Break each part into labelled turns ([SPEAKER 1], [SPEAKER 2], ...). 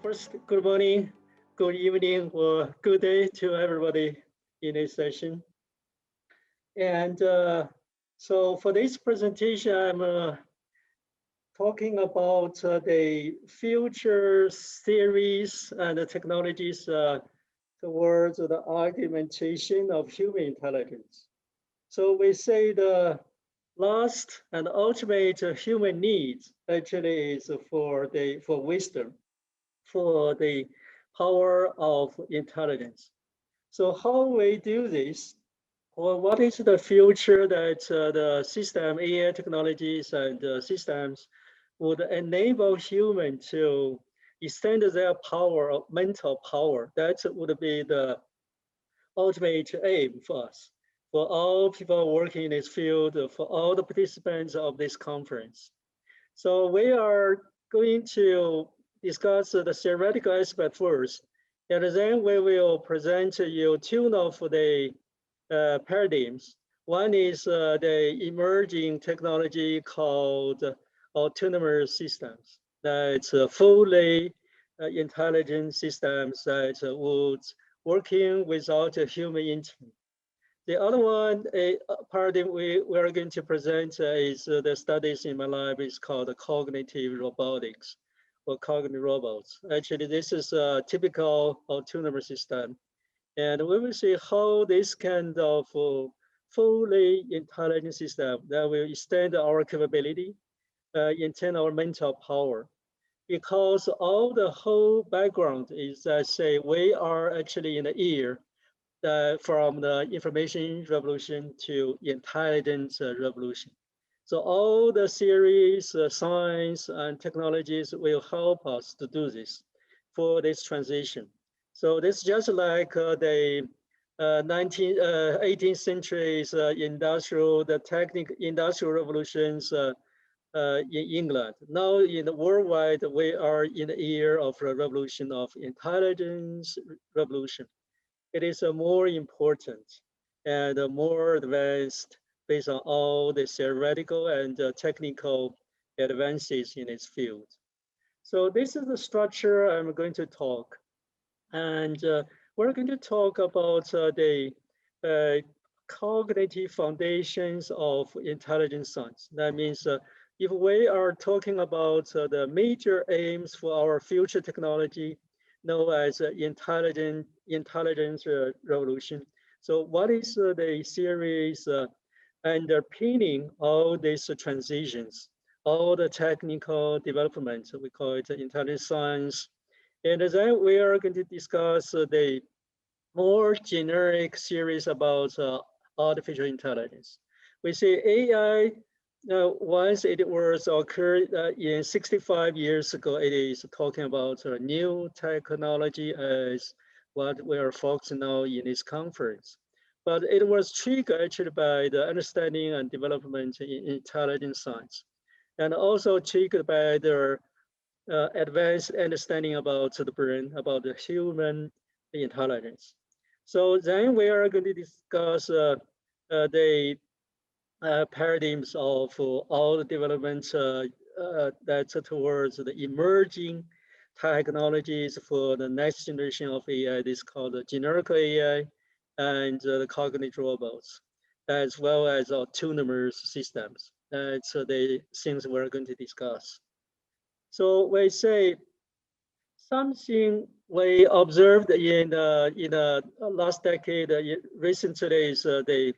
[SPEAKER 1] First, good morning, good evening, or good day to everybody in this session. And so for this presentation, I'm talking about the future theories and the technologies towards the augmentation of human intelligence. So we say the last and ultimate human needs actually is for wisdom, for the power of intelligence. So how we do this, or what is the future that the system, AI technologies and systems would enable human to extend their power of mental power? That would be the ultimate aim for us, for all people working in this field, for all the participants of this conference. So we are going to discuss the theoretical aspect first, and then we will present to you two of the paradigms. One is the emerging technology called autonomous systems. That's fully intelligent systems that would working without a human intervention. The other one, a paradigm we are going to present is the studies in my lab is called cognitive robotics or cognitive robots. Actually, this is a typical autonomous system. And we will see how this kind of fully intelligent system that will extend our capability, extend our mental power. Because all the whole background is that say we are actually in the era from the information revolution to intelligence revolution. So all the series, science and technologies will help us to do this for this transition. So this is just like the 18th century's industrial revolutions in England. Now in the worldwide, we are in the era of the revolution of intelligence revolution. It is more important and more advanced based on all the theoretical and technical advances in its field. So this is the structure I'm going to talk. And we're going to talk about the cognitive foundations of intelligent science. That means if we are talking about the major aims for our future technology, known as intelligence revolution. So what is the series underpinning all these transitions, all the technical development, we call it intelligent science. And then we are going to discuss the more generic series about artificial intelligence. We say AI, once it was occurred in 65 years ago, it is talking about new technology as what we are focusing on in this conference. But it was triggered actually by the understanding and development in intelligent science, and also triggered by their advanced understanding about the brain, about the human intelligence. So then we are going to discuss the paradigms of all the developments that's towards the emerging technologies for the next generation of AI. This is called the generic AI and the cognitive robots, as well as autonomous systems. That's the things we're going to discuss. So we say something we observed in the last decade recently is the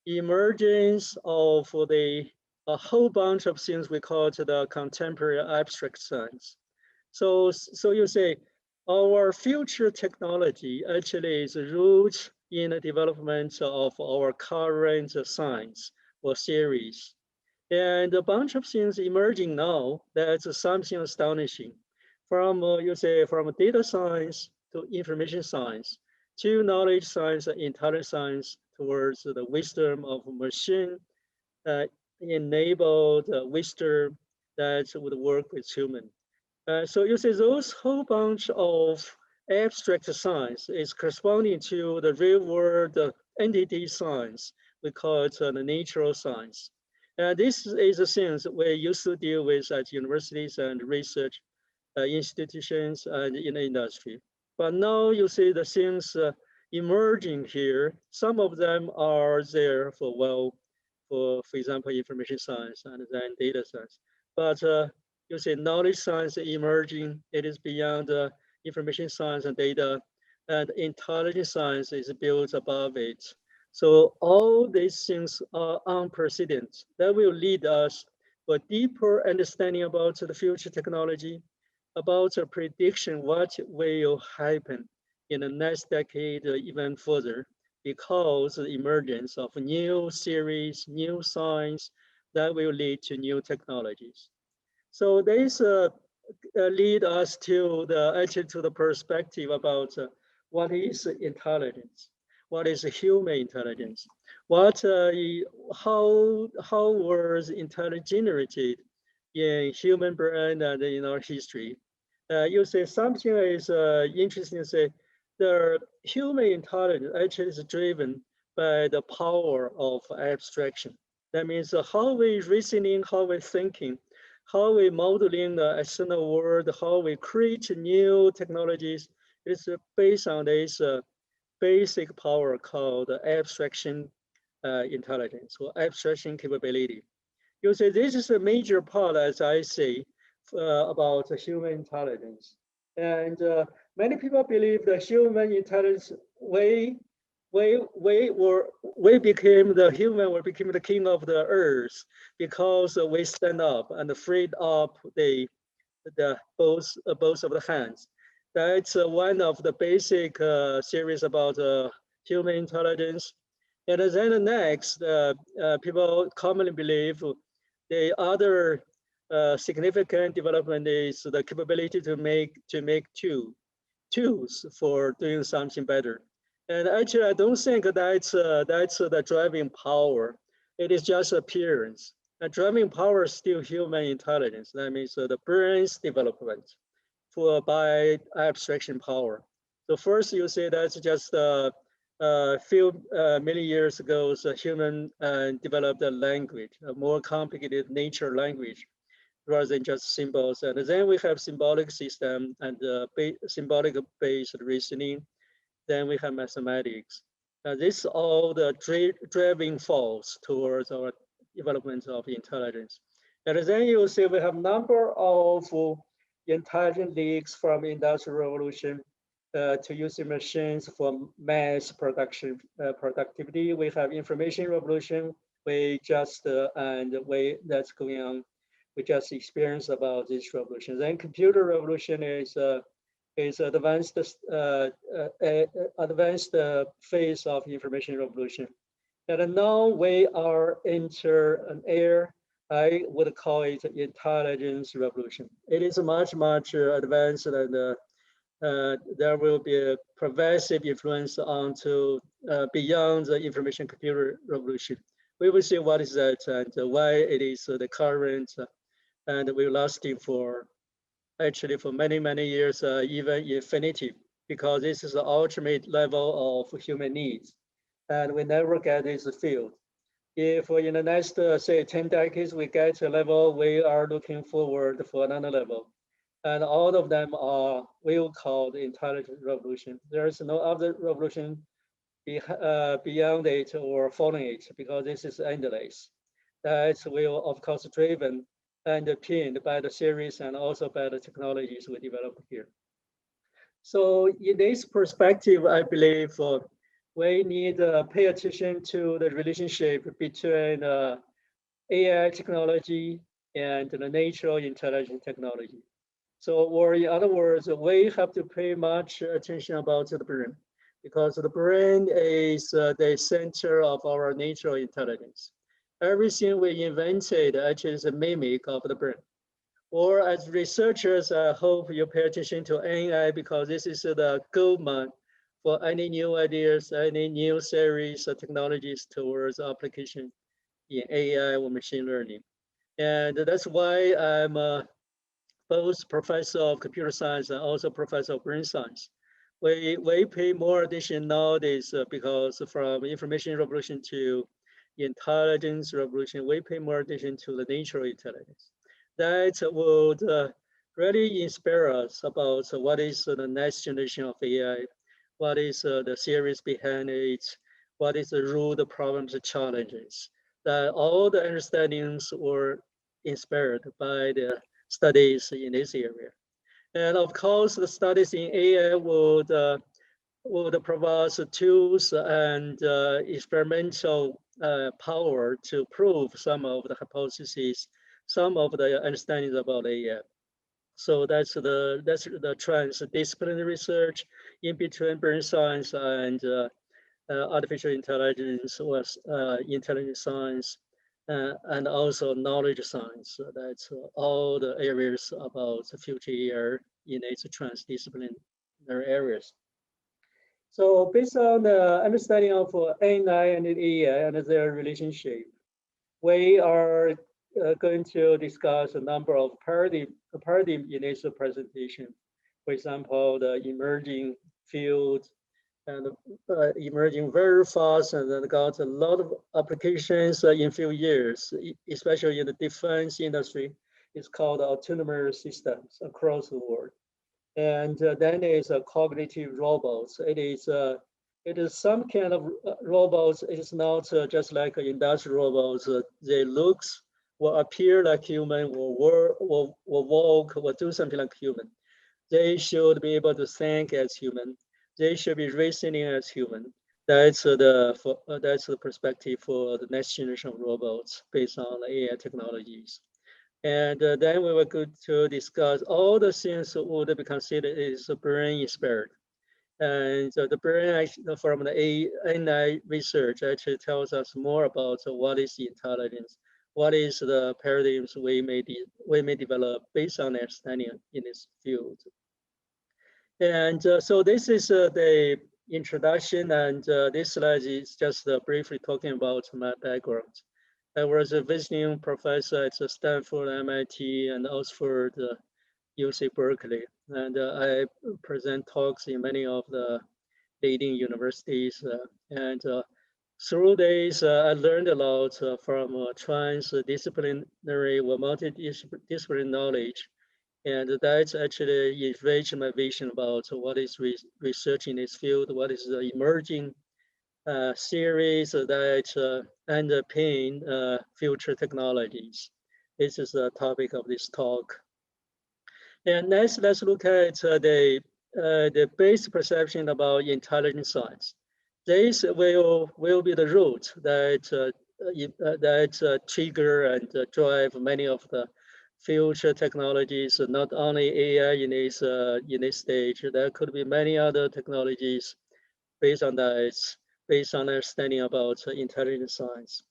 [SPEAKER 1] emergence of a whole bunch of things we call the contemporary abstract science. So you say our future technology actually is rooted in the development of our current science or theories. And a bunch of things emerging now, that's something astonishing. From, you say, from data science to information science, to knowledge science and intelligence science, towards the wisdom of machine enabled wisdom that would work with human. So you see those whole bunch of abstract science is corresponding to the real world entity science. We call it the natural science. This is the things we used to deal with at universities and research institutions and in the industry. But now you see the things emerging here. Some of them are there for, well, for example, information science and then data science. But you see knowledge science emerging, it is beyond information science and data, and intelligence science is built above it. So all these things are unprecedented. That will lead us for deeper understanding about the future technology, about a prediction what will happen in the next decade or even further, because the emergence of new series, new science that will lead to new technologies. So this lead us to the actually to the perspective about what is intelligence, what is human intelligence, what how was intelligence generated in human brain and in our history. You say something is interesting to say the human intelligence actually is driven by the power of abstraction. That means how we reasoning, how we thinking, how we modeling the external world, how we create new technologies is based on this basic power called abstraction intelligence or abstraction capability. You say this is a major part, as I say, about human intelligence. And many people believe the human intelligence we became the human, we became the king of the earth because we stand up and freed up the both of the hands. That's one of the basic series about human intelligence. And then the next, people commonly believe the other significant development is the capability to make tools for doing something better. And actually, I don't think that's the driving power. It is just appearance. The driving power is still human intelligence. That means the brain's development for by abstraction power. So first, you say that's just a few many years ago, the human developed a language, a more complicated nature language, rather than just symbols. And then we have symbolic system and symbolic based reasoning. Then we have mathematics. This all the driving force towards our development of intelligence. And then you see we have number of intelligent leagues from industrial revolution to using machines for mass production productivity. We have information revolution. We just and we that's going on. We just experienced about this revolution. Then computer revolution is advanced advanced phase of information revolution. And now we are enter an era. I would call it intelligence revolution. It is much advanced and there will be a pervasive influence onto beyond the information computer revolution. We will see what is that and why it is the current and will lasting for actually for many years, even infinity, because this is the ultimate level of human needs, and we never get this field. If in the next say 10 decades we get to a level, we are looking forward for another level. And all of them are will call the intelligent revolution. There is no other revolution beyond it or following it because this is endless. That will of course driven and underpinned by the series and also by the technologies we develop here. So in this perspective, I believe we need to pay attention to the relationship between AI technology and the natural intelligence technology. So, or in other words, we have to pay much attention about the brain because the brain is the center of our natural intelligence. Everything we invented actually is a mimic of the brain. Or as researchers, I hope you pay attention to AI because this is the gold mine for any new ideas, any new series of technologies towards application in AI or machine learning. And that's why I'm both professor of computer science and also professor of brain science. We pay more attention nowadays because from information revolution to intelligence revolution, we pay more attention to the natural intelligence. That would really inspire us about what is the next generation of AI, what is the theories behind it, what is the root problems, challenges. That all the understandings were inspired by the studies in this area. And of course, the studies in AI would provide us tools and experimental power to prove some of the hypotheses, some of the understandings about AI. So that's the transdisciplinary research in between brain science and artificial intelligence or intelligence science, and also knowledge science. So that's all the areas about the future AI in its transdisciplinary areas. So based on the understanding of AI and AI and their relationship, we are going to discuss a number of paradigm in this presentation. For example, the emerging field and emerging very fast and then got a lot of applications in few years, especially in the defense industry. It's called autonomous systems across the world. And then there's cognitive robots. It is some kind of robots. It is not just like industrial robots. They looks will appear like human, will walk, will do something like human. They should be able to think as human. They should be reasoning as human. That's the perspective for the next generation of robots based on AI technologies. And then we were going to discuss all the things that would be considered is brain inspired. And the brain from the AI research actually tells us more about what is intelligence, what is the paradigms we may develop based on understanding in this field. And so this is the introduction, and this slide is just briefly talking about my background. I was a visiting professor at Stanford, MIT, and Oxford, UC Berkeley, and I present talks in many of the leading universities. And through this, I learned a lot from transdisciplinary or multidisciplinary knowledge. And that's actually enriched my vision about what is research in this field, what is the emerging series that underpin future technologies. This is the topic of this talk. And next, let's look at the basic perception about intelligent science. This will be the root that trigger and drive many of the future technologies, not only AI in this stage. There could be many other technologies based on that, based on understanding about intelligent science.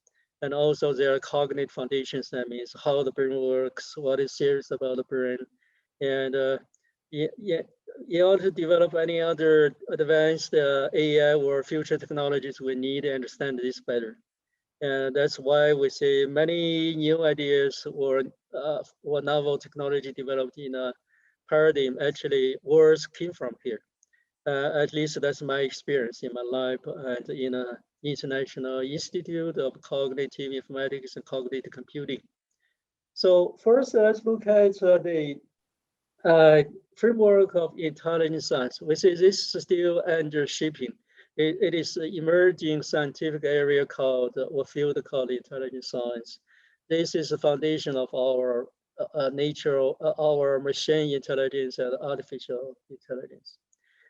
[SPEAKER 1] And also there are cognitive foundations, that means how the brain works, what is serious about the brain. And in order to develop any other advanced AI or future technologies, we need to understand this better. And that's why we see many new ideas or novel technology developed in a paradigm actually words came from here. At least that's my experience in my life and in an International Institute of Cognitive Informatics and Cognitive Computing. So first, let's look at the framework of intelligent science. We say this is still under shaping. It is an emerging scientific area called, or field called intelligent science. This is the foundation of our our machine intelligence and artificial intelligence.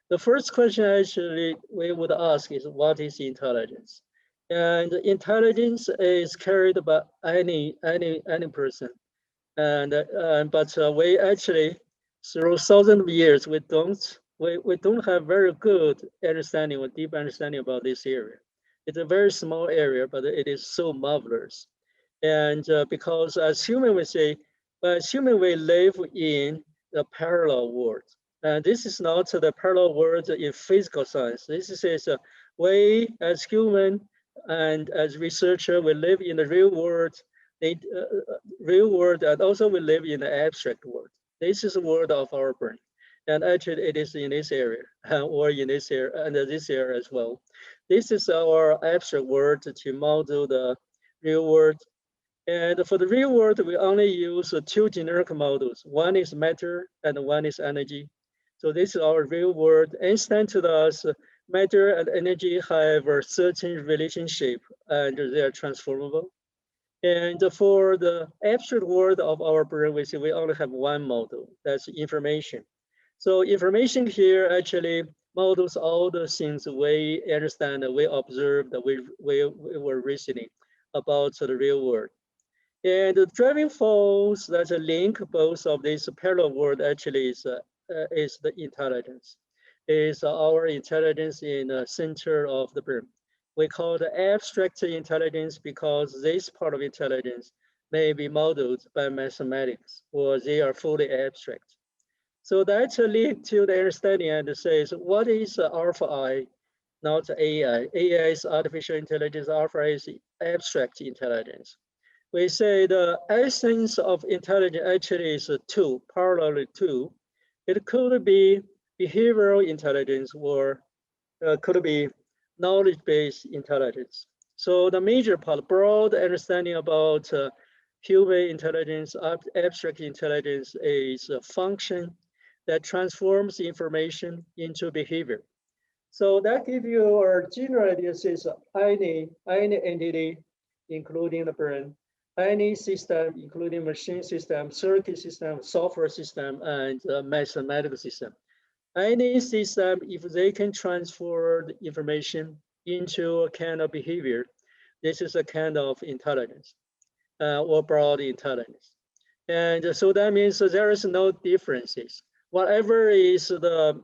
[SPEAKER 1] The first question actually we would ask is, what is intelligence? And intelligence is carried by any person. And but we actually, through thousands of years, we don't have very good understanding or deep understanding about this area. It's a very small area, but it is so marvelous. And because as human, we say, as human, we live in a parallel world. And this is not the parallel world in physical science. This is we as human and as researcher, we live in the real world, and also we live in the abstract world. This is the world of our brain. And actually it is in this area or in this area, under this area as well. This is our abstract world to model the real world. And for the real world, we only use two generic models. One is matter and one is energy. So this is our real world. Einstein told us matter and energy have a certain relationship and they are transformable. And for the abstract world of our brain, we say we only have one model, that's information. So information here actually models all the things we understand, we observed, we were reasoning about the real world. And the driving force that link both of these parallel world actually is the intelligence. Is our intelligence in the center of the brain. We call it abstract intelligence because this part of intelligence may be modeled by mathematics or they are fully abstract. So that's a link to the understanding and says, what is alpha I, not AI? AI is artificial intelligence, alpha is abstract intelligence. We say the essence of intelligence actually is two, parallel two. It could be behavioral intelligence or could be knowledge-based intelligence. So the major part, broad understanding about human intelligence, abstract intelligence is a function that transforms information into behavior. So that gives you a general idea, says any entity, including the brain, any system, including machine system, circuit system, software system, and mathematical system. Any system, if they can transfer the information into a kind of behavior, this is a kind of intelligence or broad intelligence. And so that means there is no differences. Whatever is the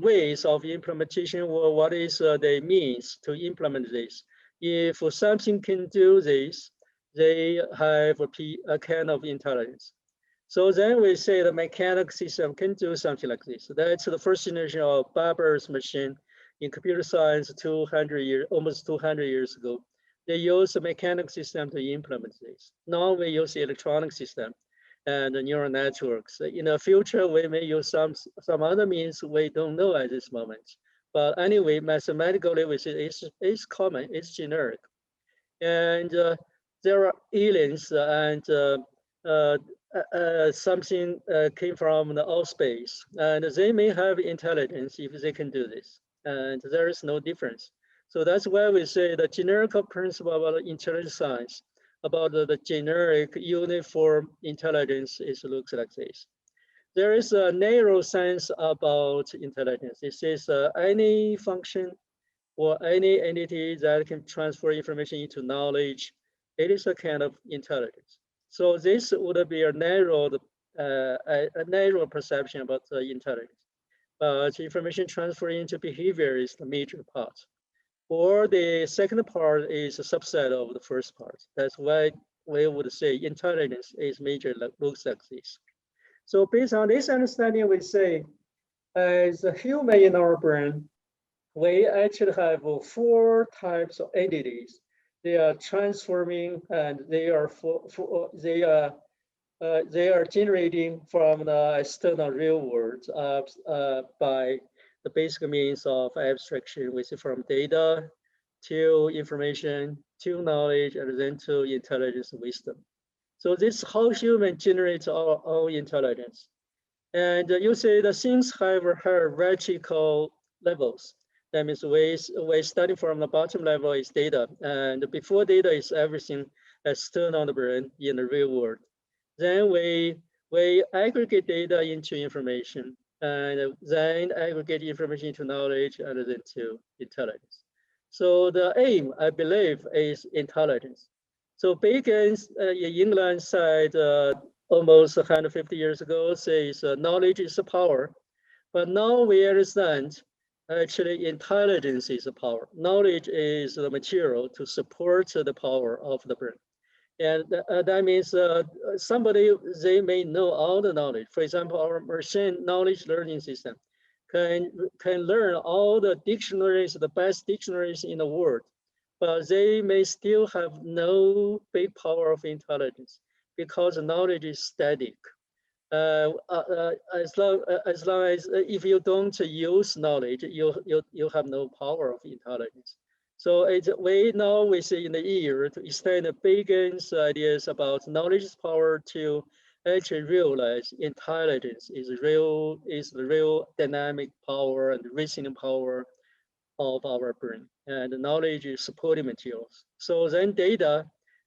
[SPEAKER 1] ways of implementation or what is the means to implement this. If something can do this, they have a kind of intelligence. So then we say the mechanical system can do something like this. That's the first generation of Babar's machine in computer science 200 years, almost 200 years ago. They use a mechanical system to implement this. Now we use electronic system and neural networks. In the future, we may use some other means we don't know at this moment. But anyway, mathematically, we say it's common, it's generic. And there are aliens and something came from the outer space, and they may have intelligence if they can do this, and there is no difference. So that's why we say the generic principle about intelligence science, about the generic uniform intelligence, is looks like this. There is a narrow sense about intelligence. It says any function or any entity that can transfer information into knowledge, it is a kind of intelligence. So this would be a narrow perception about intelligence. But information transfer into behavior is the major part. Or the second part is a subset of the first part. That's why we would say intelligence is major, looks like this. So based on this understanding, we say as a human in our brain, we actually have four types of entities. They are transforming and they are they are generating from the external real world by the basic means of abstraction, which is from data to information to knowledge and then to intelligence and wisdom. So this is how human generates our intelligence. And you say the things have hierarchical levels. That means we starting from the bottom level is data, and before data is everything external on the brain in the real world. Then we aggregate data into information, and then aggregate information into knowledge, and then to intelligence. So the aim, I believe, is intelligence. So Bacon in England said almost 150 years ago, says knowledge is a power, but now we understand actually intelligence is a power. Knowledge is the material to support the power of the brain. And that means somebody, they may know all the knowledge. For example, our machine knowledge learning system can learn all the dictionaries, the best dictionaries in the world, but they may still have no big power of intelligence because knowledge is static. As long as if you don't use knowledge, you have no power of intelligence. So we see in the year to extend Bacon's ideas about knowledge's power to actually realize intelligence is the real dynamic power and reasoning power of our brain, and knowledge is supporting materials. So then data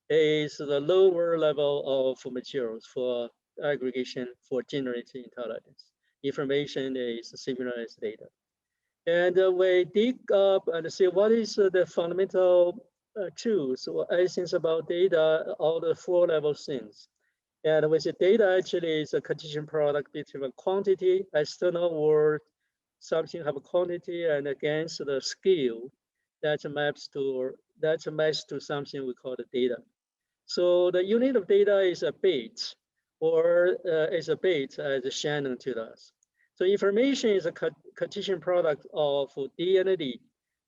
[SPEAKER 1] is the lower level of materials for aggregation for generating intelligence. Information is similar as data. And we dig up and see what is the fundamental truths or essence about data, all the four-level things. And we say data actually is a Cartesian product between a quantity, external world, something have a quantity, and against the scale that maps to something we call the data. So the unit of data is a bit, or is a bit as Shannon told us. So information is a Cartesian product of D and D.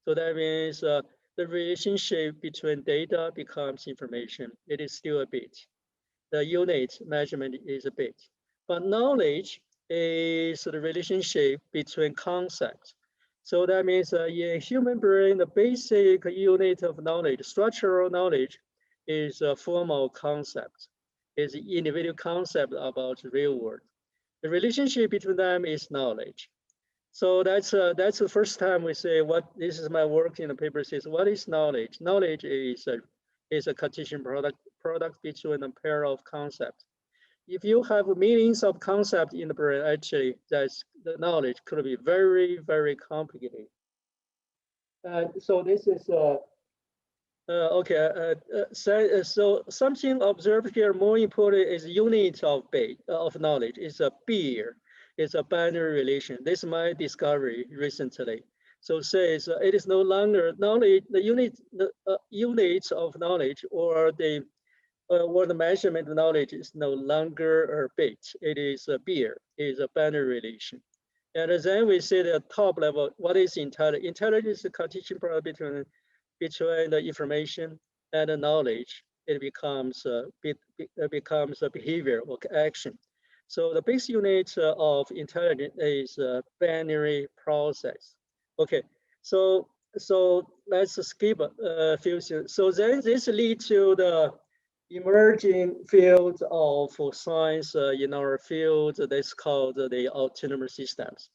[SPEAKER 1] So that means the relationship between data becomes information. It is still a bit. The unit measurement is a bit. But knowledge is the relationship between concepts. So that means in human brain, the basic unit of knowledge, structural knowledge, is a formal concept, is an individual concept about the real world. The relationship between them is knowledge. So that's the first time we say what this is my work in the paper says what is knowledge? Knowledge is a Cartesian product between a pair of concepts. If you have millions of concepts in the brain, actually that's the knowledge could be very, very complicated. So this is okay. So something observed here more important is unit of knowledge. It's a beer. It's a binary relation. This is my discovery recently. So says it is no longer knowledge. The units of knowledge or the measurement of knowledge is no longer a bit. It is a beer. It is a binary relation. And then we see the top level. What is intelligence? Intelligence is a Cartesian product between the information and the knowledge. It becomes a behavior or action. So the base unit of intelligence is a binary process. Okay, so let's skip a few things. So then this leads to the emerging field of science in our field that's called the autonomous systems.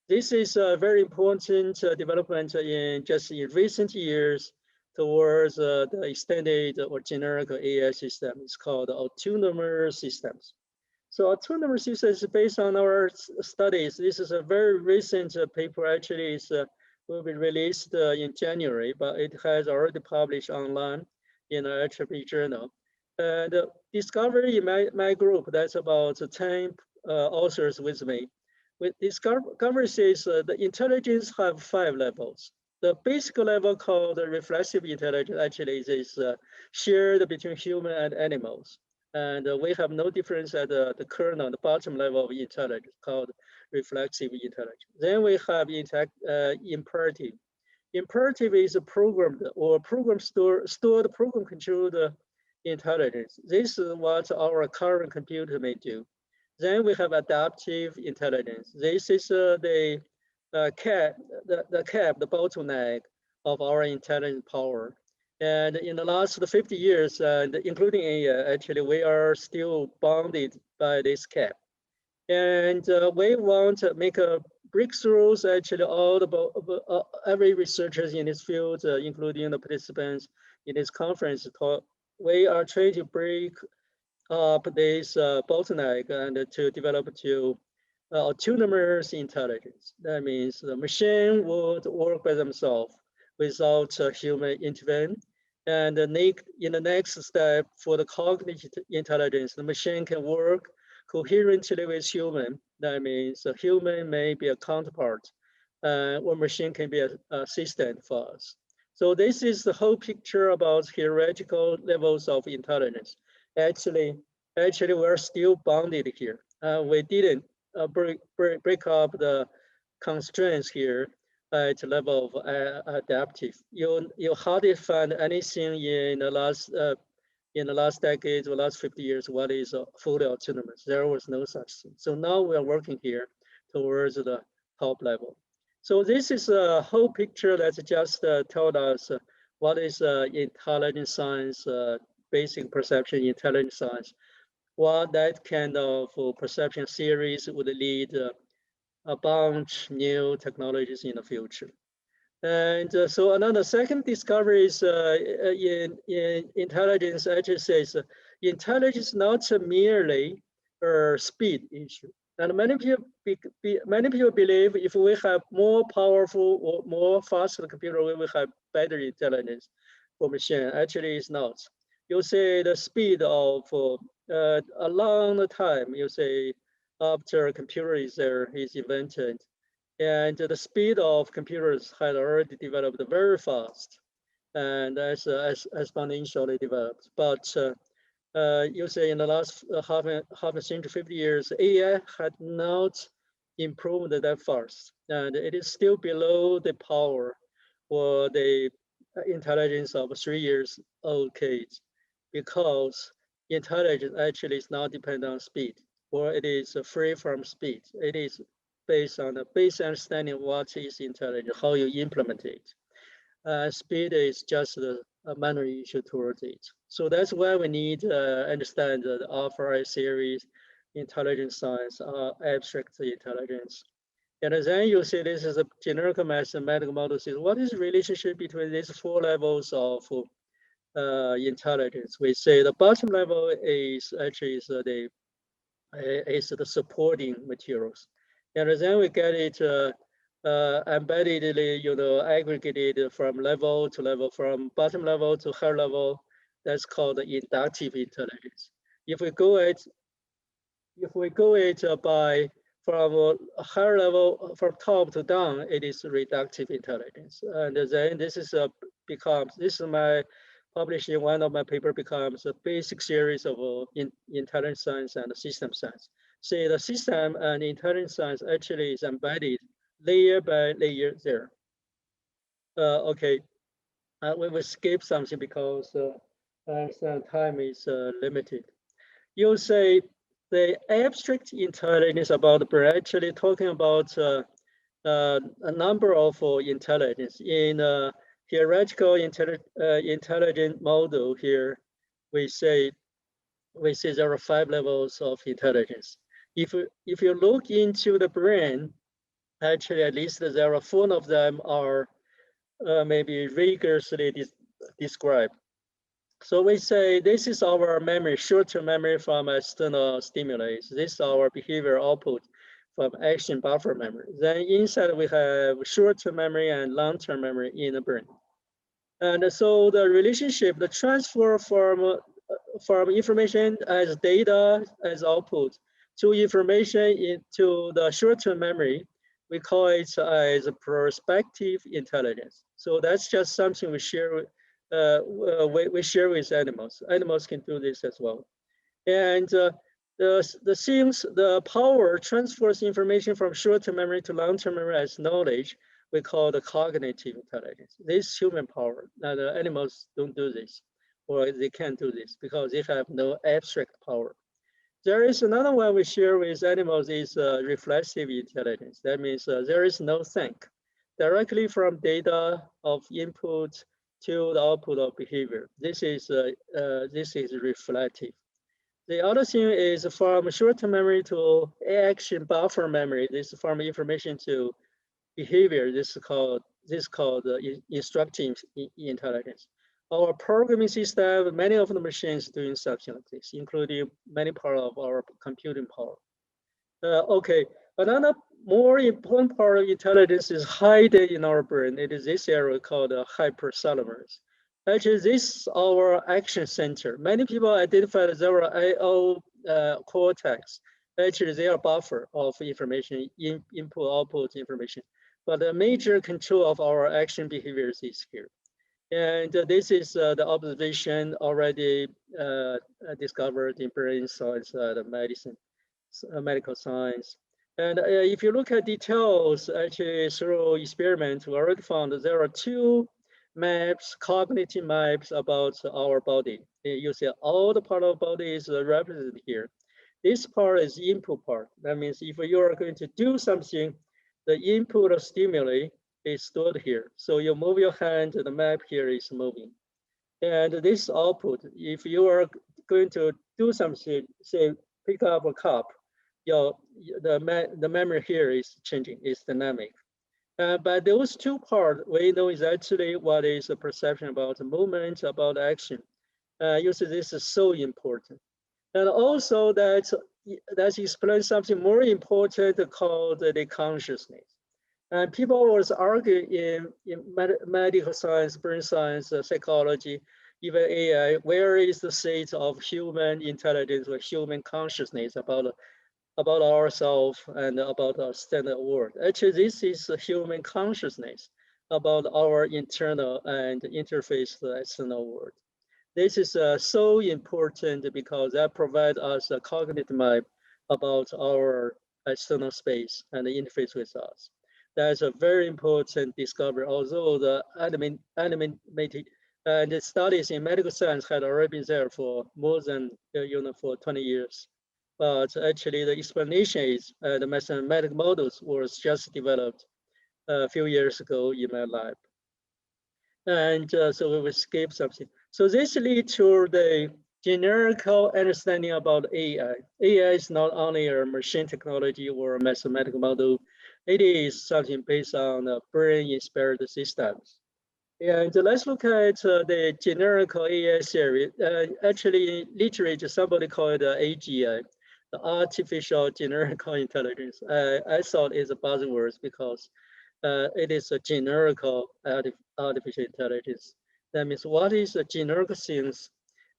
[SPEAKER 1] This is a very important development in recent years towards the extended or generic AI system. It's called autonomous systems. So autonomous systems is based on our studies. This is a very recent paper. Actually, will be released in January, but it has already published online in an attribute journal. And discovery in my group, that's about 10 authors with me. With discovery says the intelligence have 5 levels. The basic level called reflexive intelligence actually is shared between human and animals. And we have no difference at the kernel, the bottom level of intelligence called reflexive intelligence. Then we have imperative. Imperative is a programmed or stored program controlled intelligence. This is what our current computer may do. Then we have adaptive intelligence. This is the bottleneck of our intelligence power. And in the last 50 years, including AI, actually, we are still bounded by this cap. And we want to make a breakthroughs. Actually, every researchers in this field, including the participants in this conference, we are trying to break up this bottleneck and to develop autonomous intelligence. That means the machine would work by themselves without human intervention. And in the next step for the cognitive intelligence, the machine can work coherently with human. That means a human may be a counterpart, or machine can be an assistant for us. So this is the whole picture about hierarchical levels of intelligence. Actually, we're still bounded here. We didn't break up the constraints here at level of adaptive. You hardly find anything in the last decade or last 50 years what is fully autonomous. There was no such thing. So now we are working here towards the top level. So this is a whole picture that just told us what is intelligent science, basic perception intelligent science, what that kind of perception series would lead a bunch new technologies in the future. And so another second discovery is in intelligence actually says intelligence not merely a speed issue. And many people believe if we have more powerful or more faster computer, we will have better intelligence for machine. Actually, it's not. You say the speed of a long time. You say after a computer is there, is invented, and the speed of computers had already developed very fast, and as exponentially developed. But you say in the last half a century, 50 years, AI had not improved that fast, and it is still below the power or the intelligence of 3 years old kids, because intelligence actually is not dependent on speed, or it is free from speed. It is based on the basic understanding of what is intelligence, how you implement it. Speed is just a minor issue towards it. So that's why we need to understand the alpha series, intelligence science, abstract intelligence. And then you see this is a generic mathematical model. Says what is the relationship between these four levels of intelligence? We say the bottom level is actually is the supporting materials, and then we get it embeddedly, aggregated from level to level, from bottom level to higher level. That's called inductive intelligence. If we go it by from a higher level, from top to down, it is reductive intelligence. And then this is this is my published in one of my paper, becomes a basic series of intelligence science and system science. See, the system and intelligence science actually is embedded layer by layer there. Okay, we will skip something because time is limited. You say the abstract intelligence about the brain, actually talking about a number of intelligence. In theoretical intelligent model here, we say there are 5 levels of intelligence. If you look into the brain, actually at least there are 4 of them are maybe rigorously described. So we say this is our memory, short-term memory from external stimuli. This is our behavior output from action buffer memory. Then inside we have short-term memory and long-term memory in the brain. And so the relationship, the transfer from information as data as output to information into the short-term memory, we call it as a prospective intelligence. So that's just something we share with animals. Animals can do this as well. And the power transfers information from short-term memory to long-term memory as knowledge. We call the cognitive intelligence. This human power. Now the animals don't do this, or they can't do this because they have no abstract power. There is another one we share with animals is reflexive intelligence. That means there is no think. Directly from data of input to the output of behavior. This is reflective. The other thing is from short-term memory to action buffer memory. This is from information to behavior. This is called instructive intelligence. Our programming system, many of the machines doing something like this, including many part of our computing power. Okay, another more important part of intelligence is hidden in our brain. It is this area called hypothalamus. Actually, this is our action center. Many people identify that there are I/O cortex. Actually, they are buffer of information, input, output information. But the major control of our action behaviors is here. And this is the observation already discovered in brain science and medicine, medical science. And if you look at details, actually through experiments, we already found that there are 2 maps, cognitive maps about our body. You see all the part of the body is represented here. This part is input part. That means if you are going to do something, the input of stimuli is stored here. So you move your hand, the map here is moving. And this output, if you are going to do something, say pick up a cup, the memory here is changing, is dynamic. But those two parts, we know is actually what is the perception about the movement, about action. Usually this is so important. And also that explains something more important called the consciousness. And people always argue in medical science, brain science, psychology, even AI, where is the state of human intelligence or human consciousness about ourselves and about our standard world. Actually, this is a human consciousness about our internal and interface to the external world. This is so important because that provides us a cognitive map about our external space and the interface with us. That's a very important discovery, although the animated and the studies in medical science had already been there for more than, for 20 years. But actually the explanation is the mathematical models was just developed a few years ago in my lab. And so we will skip something. So this leads to the generical understanding about AI. AI is not only a machine technology or a mathematical model, it is something based on brain-inspired systems. And let's look at the generical AI theory. Actually, in literature, somebody called it AGI, the artificial generical intelligence. I thought it's a buzzword because it is a generical artificial intelligence. That means what is the generic things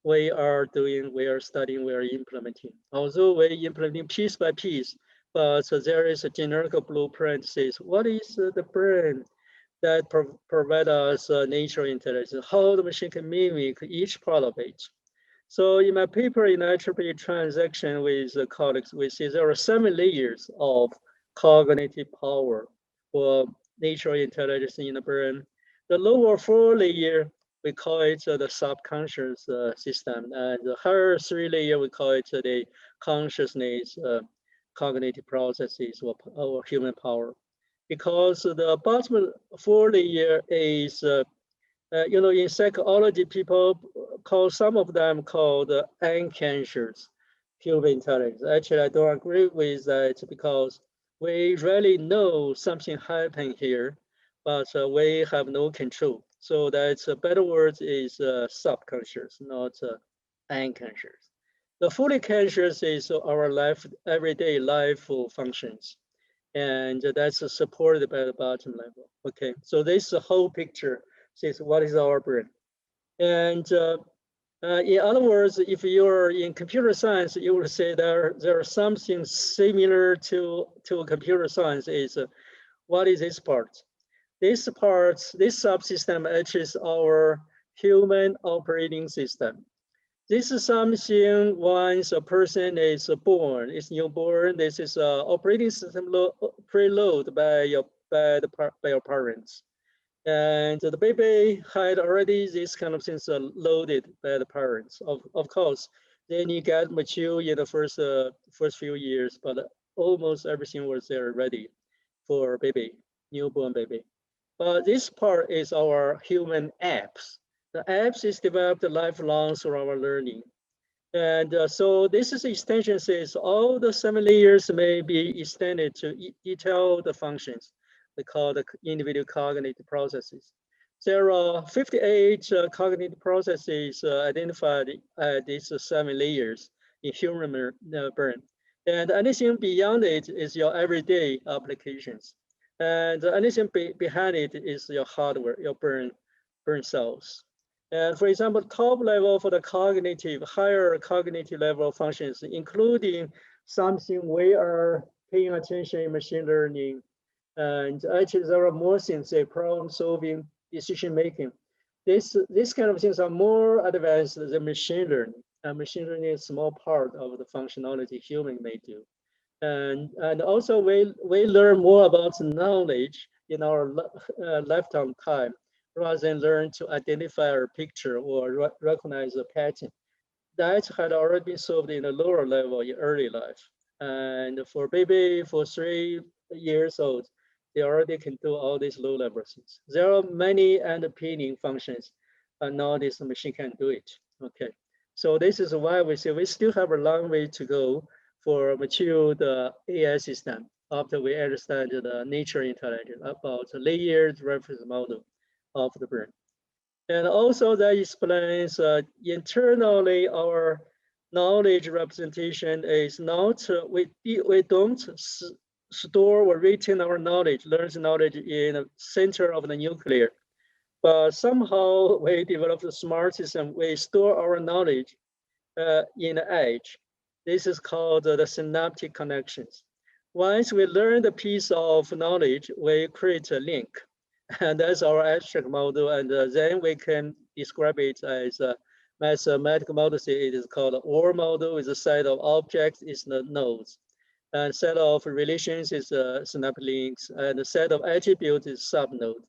[SPEAKER 1] we are doing, we are studying, we are implementing. Although we're implementing piece by piece, but there is a generic blueprint says, what is the brain that provide us natural intelligence, how the machine can mimic each part of it. So in my paper in IEEE transaction with colleagues, we see there are 7 layers of cognitive power or natural intelligence in the brain. The lower 4 layer, we call it the subconscious system. And the higher 3 layer, we call it the consciousness cognitive processes or human power. Because the bottom 4 layer is in psychology, people call some of them called unconscious human intelligence. Actually, I don't agree with that because we really know something happened here, but we have no control. So that's a better word is subconscious, not unconscious. The fully conscious is our life, everyday life functions, and that's supported by the bottom level. Okay, so this is the whole picture says what is our brain. And in other words, if you're in computer science, you will say there are something similar to computer science is what is this part? This subsystem actually is our human operating system. This is something once a person is born, is newborn. This is operating system preload by your parents. And the baby had already this kind of things loaded by the parents. Of course, then you get mature in the first few years, but almost everything was there ready for baby, newborn baby. But this part is our human apps. The apps is developed lifelong through our learning. And so this is extension says all the 7 layers may be extended to detail the functions. We call the individual cognitive processes. There are 58 cognitive processes identified at these 7 layers in human brain. And anything beyond it is your everyday applications. And anything behind it is your hardware, your brain cells. And for example, top level for the higher cognitive level functions, including something we are paying attention in machine learning. And actually there are more things, say problem solving, decision making. This kind of things are more advanced than machine learning. And machine learning is a small part of the functionality human may do. And also we learn more about knowledge in our lifetime time rather than learn to identify a picture or recognize a pattern. That had already been solved in a lower level in early life. And for baby, for 3 years old, They already can do all these low-level things. There are many underpinning functions, and now this machine can do it. Okay, so this is why we say we still have a long way to go for mature the AI system after we understand the nature intelligence about the layered reference model of the brain. And also that explains internally our knowledge representation is not, we don't store or retain our knowledge, learns knowledge in the center of the nucleus, but somehow we develop a smart system, we store our knowledge in the edge. This is called the synaptic connections. Once we learn the piece of knowledge, we create a link. And that's our abstract model. And then we can describe it as a mathematical model. It is called OR model, is a set of objects, is the nodes. And set of relations is synaptic links. And the set of attributes is subnode,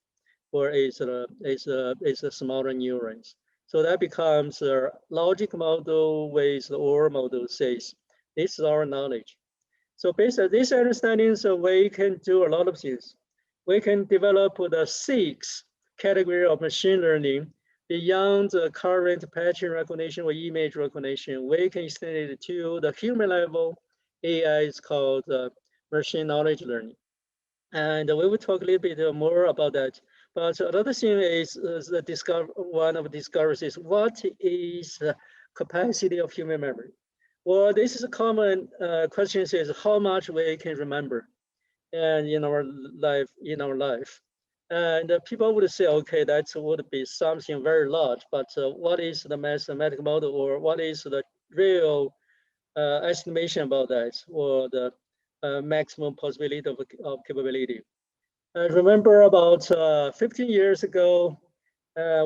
[SPEAKER 1] or is a smaller neurons. So that becomes a logic model with the OR model says, this is our knowledge. So based on this understanding, so we can do a lot of things. We can develop the 6 category of machine learning beyond the current pattern recognition or image recognition. We can extend it to the human level. AI is called machine knowledge learning. And we will talk a little bit more about that. But another thing is one of the discoveries is what is the capacity of human memory? Well, this is a common question is how much we can remember and in our life. And people would say, okay, that would be something very large, but what is the mathematical model or what is the real estimation about that or the maximum possibility of capability? I remember about 15 years ago,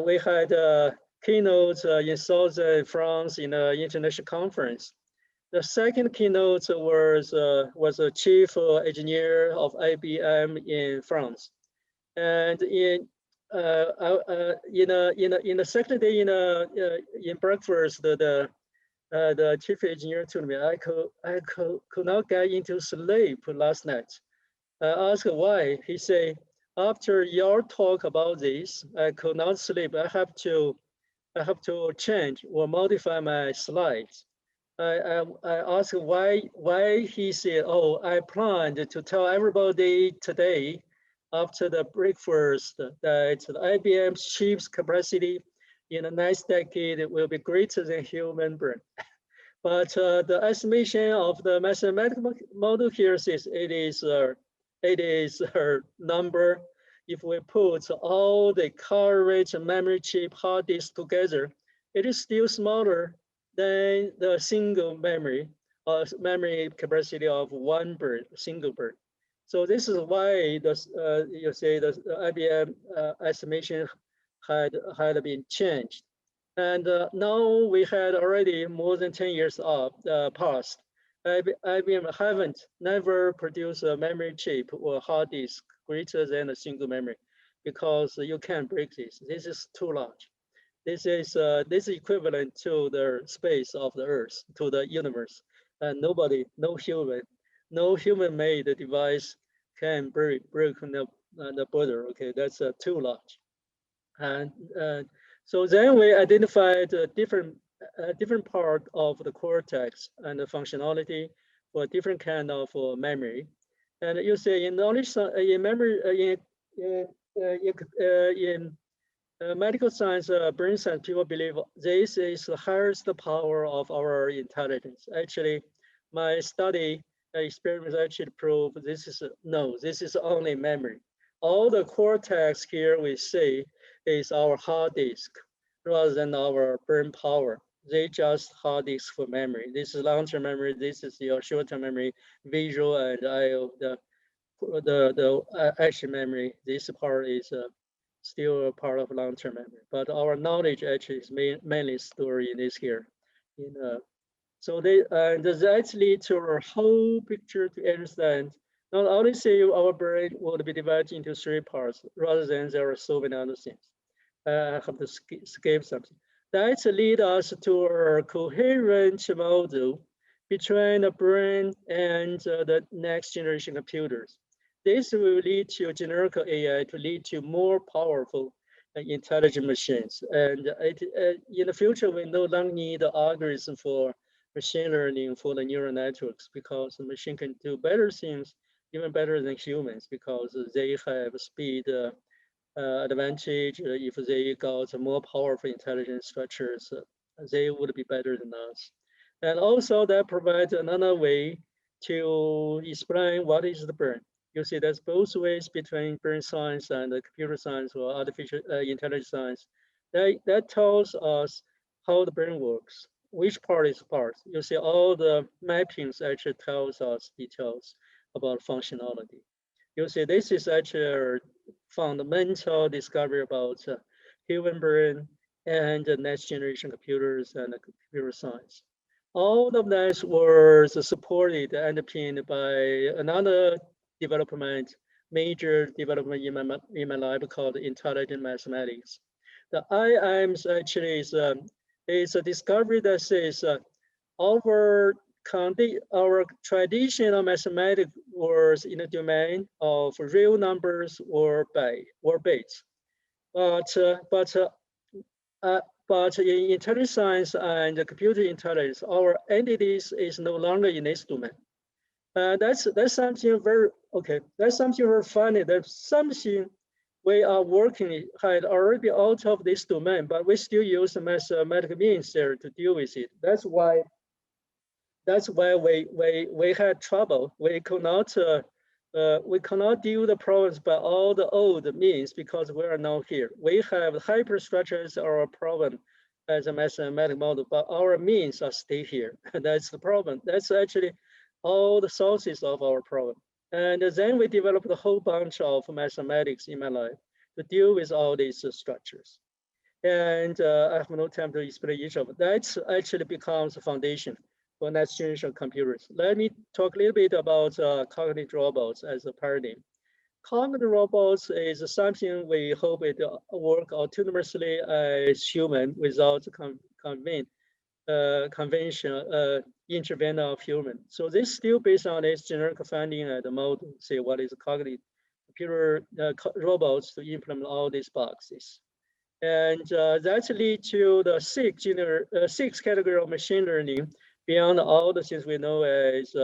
[SPEAKER 1] we had a keynote in Southern France in an international conference. The second keynote was a chief engineer of IBM in France, and in the second day in breakfast, the chief engineer told me I could not get into sleep last night. I asked why. He said, after your talk about this, I could not sleep. I have to change or modify my slides. I asked why. He said, oh, I planned to tell everybody today after the breakfast that IBM's chips capacity in the next decade will be greater than human brain. But the estimation of the mathematical model here says it is her number. If we put all the current memory chip hard disk together, it is still smaller than the single memory capacity of one bird, single bird. So this is why you say the IBM estimation had been changed. And now we had already more than 10 years passed. IBM never produced a memory chip or hard disk greater than a single memory because you can't break this. This is too large. This is equivalent to the space of the Earth, to the universe. And no human-made device can break the border. Okay, that's too large. And so then we identified a different part of the cortex and the functionality for different kind of memory. And you say in knowledge, in memory, in medical science, brain science, people believe this is the highest power of our intelligence. Actually, my study experiments actually prove this is only memory. All the cortex here we see is our hard disk rather than our brain power. They just hard disk for memory. This is long-term memory. This is your short-term memory, visual and IO, the action memory. This part is still a part of long-term memory, but our knowledge actually is mainly stored in this here. So does that lead to a whole picture to understand? Not only say our brain would be divided into 3 parts, rather than there are so many other things. I have to skip something. That leads us to a coherent model between the brain and the next generation computers. This will lead to generic AI to lead to more powerful intelligent machines. And in the future, we no longer need the algorithm for machine learning for the neural networks because the machine can do better things, even better than humans, because they have speed advantage. If they got more powerful intelligence structures, they would be better than us. And also that provides another way to explain what is the brain. You see, there's both ways between brain science and computer science or artificial intelligence science. That tells us how the brain works, which part is part. You see, all the mappings actually tells us details about functionality. You see, this is actually a fundamental discovery about human brain and the next generation computers and computer science. All of that was supported and underpinned by another development, major development in my lab called intelligent mathematics. The IIMS actually is a discovery that says our our traditional mathematics was in the domain of real numbers or bits. But uh, but uh, but in intelligence science and computer intelligence, our entities is no longer in this domain. That's something very okay. That's something very funny. That's something we are working had already out of this domain, but we still use mathematical means there to deal with it. That's why we had trouble. We cannot deal the problems by all the old means because we are now here. We have hyperstructures are a problem as a mathematical model, but our means are stay here. That's the problem. That's actually all the sources of our problem. And then we developed a whole bunch of mathematics in my life to deal with all these structures. And I have no time to explain each of them. That actually becomes a foundation for next generation computers. Let me talk a little bit about cognitive robots as a paradigm. Cognitive robots is something we hope it work autonomously as human without conventional intervention of human. So this still based on this generic finding at the model, say what is cognitive computer robots to implement all these boxes. And that leads to the sixth category of machine learning beyond all the things we know as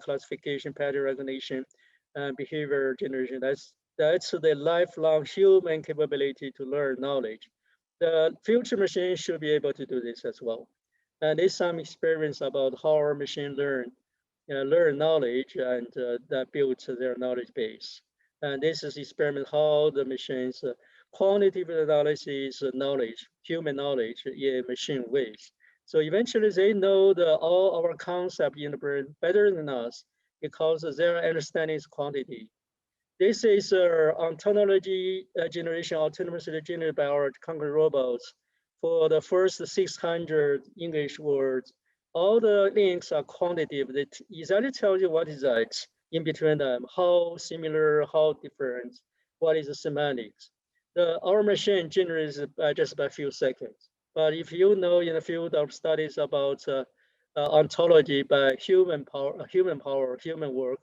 [SPEAKER 1] classification, pattern recognition, and behavior generation. That's the lifelong human capability to learn knowledge. The future machine should be able to do this as well. And there's some experience about how our machine learn knowledge and that builds their knowledge base. And this is experiment how the machines quantitative analysis knowledge, human knowledge in machine ways. So eventually they know all our concept in the brain better than us because their understanding is quantity. This is ontology generation autonomously generated by our concrete robots. For the first 600 English words, all the links are quantitative. That exactly tells you what is that in between them, how similar, how different, what is the semantics. Our machine generates just by a few seconds. But if you know in the field of studies about ontology by human power, human work,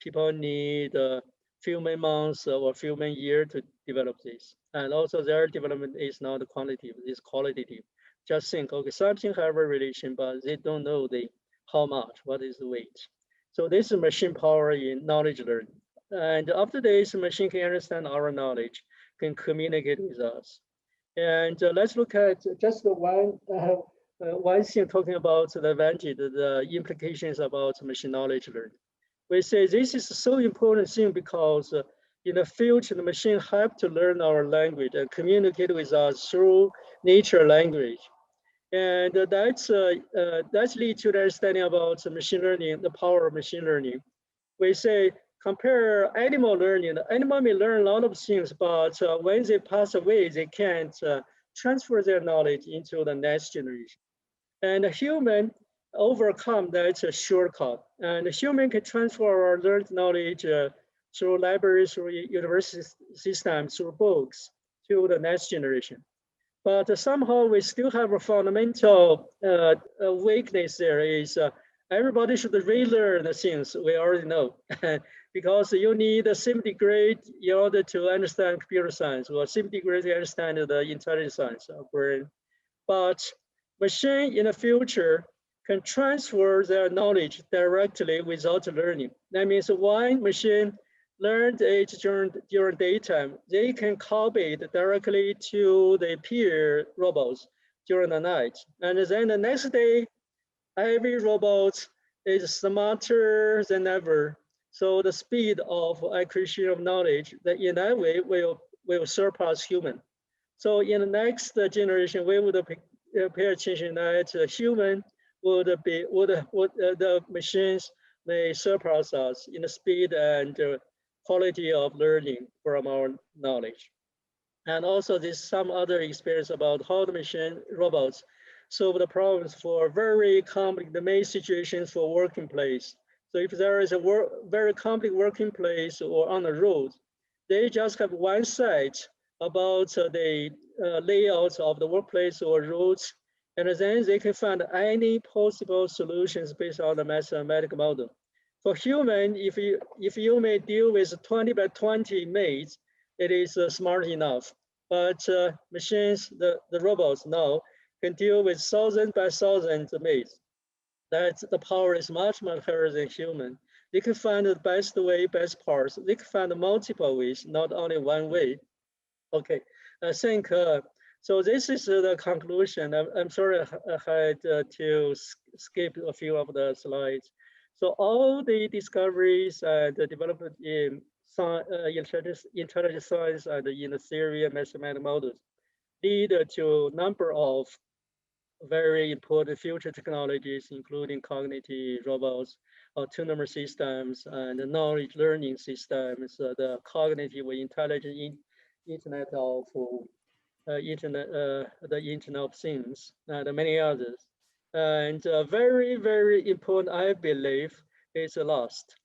[SPEAKER 1] people need a few many months or few many years to develop this. And also their development is not quantitative, it's qualitative. Just think, okay, something have a relation, but they don't know how much, what is the weight. So this is machine power in knowledge learning. And after this, machine can understand our knowledge, can communicate with us. And let's look at just one thing talking about the advantage, the implications about machine knowledge learning. We say this is so important thing because in the future, the machine have to learn our language and communicate with us through nature language. And that's lead to the understanding about machine learning, the power of machine learning. We say compare animal learning. The animal may learn a lot of things, but when they pass away, they can't transfer their knowledge into the next generation. And a human overcome that's a shortcut. And a human can transfer our learned knowledge through libraries, through university systems, through books to the next generation. But somehow we still have a fundamental weakness there is Everybody should relearn the things we already know because you need a same degree in order to understand computer science or same degree to understand the intelligence science of brain. But machine in the future can transfer their knowledge directly without learning. That means when machine learned it during daytime, they can copy it directly to the peer robots during the night. And then the next day, every robot is smarter than ever. So the speed of acquisition of knowledge that in that way will surpass human. So in the next generation, we would pay attention that human would the machines may surpass us in the speed and quality of learning from our knowledge. And also there's some other experience about how the machine robots solve the problems for very complex, the main situations for working place. So if there is a very complex working place or on the road, they just have one site about the layouts of the workplace or routes, and then they can find any possible solutions based on the mathematical model. For human, if you may deal with 20 by 20 maze, it is smart enough. But machines, the robots now, can deal with thousand by thousand maze. That the power is much, much higher than human. They can find the best way, best parts. They can find multiple ways, not only one way. Okay, I think, so this is the conclusion. I'm sorry I had to skip a few of the slides. So all the discoveries and the development in intelligence science and in the theory and mathematical models lead to a number of very important future technologies, including cognitive robots, autonomous systems, and knowledge learning systems, the cognitive intelligent internet of the Internet of Things, and many others. And very, very important, I believe, is lost.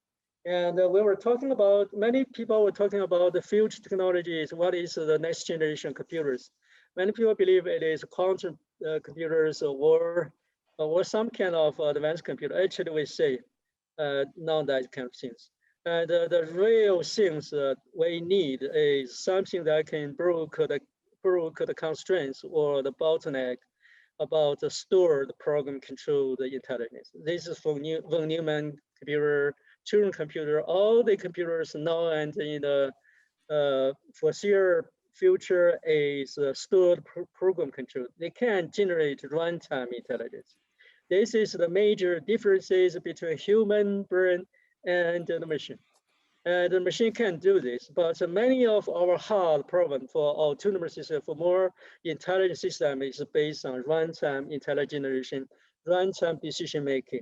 [SPEAKER 1] And we were talking about, many people were talking about the future technologies. What is the next generation computers? Many people believe it is quantum computers or some kind of advanced computer. Actually, we say not that kind of things. And the real things we need is something that can broke the constraints or the bottleneck about the stored program controlled intelligence. This is for von Neumann computer, Turing computer, all the computers now and in the foreseeable future is stored program control. They can generate runtime intelligence. This is the major differences between human brain and the machine. And the machine can do this, but many of our hard problem for autonomous system, for more intelligent system is based on runtime intelligence generation, runtime decision making.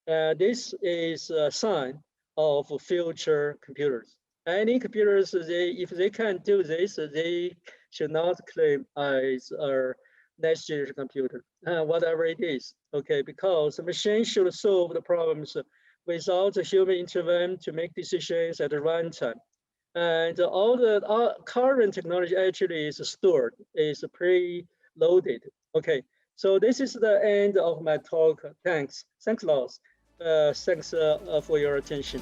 [SPEAKER 1] This is a sign of future computers. Any computers, if they can do this, they should not claim as a next generation computer, whatever it is, okay? Because the machine should solve the problems without a human intervene to make decisions at the runtime. And all the current technology actually is stored, is pre-loaded. Okay, so this is the end of my talk. Thanks a lot. Thanks for your attention.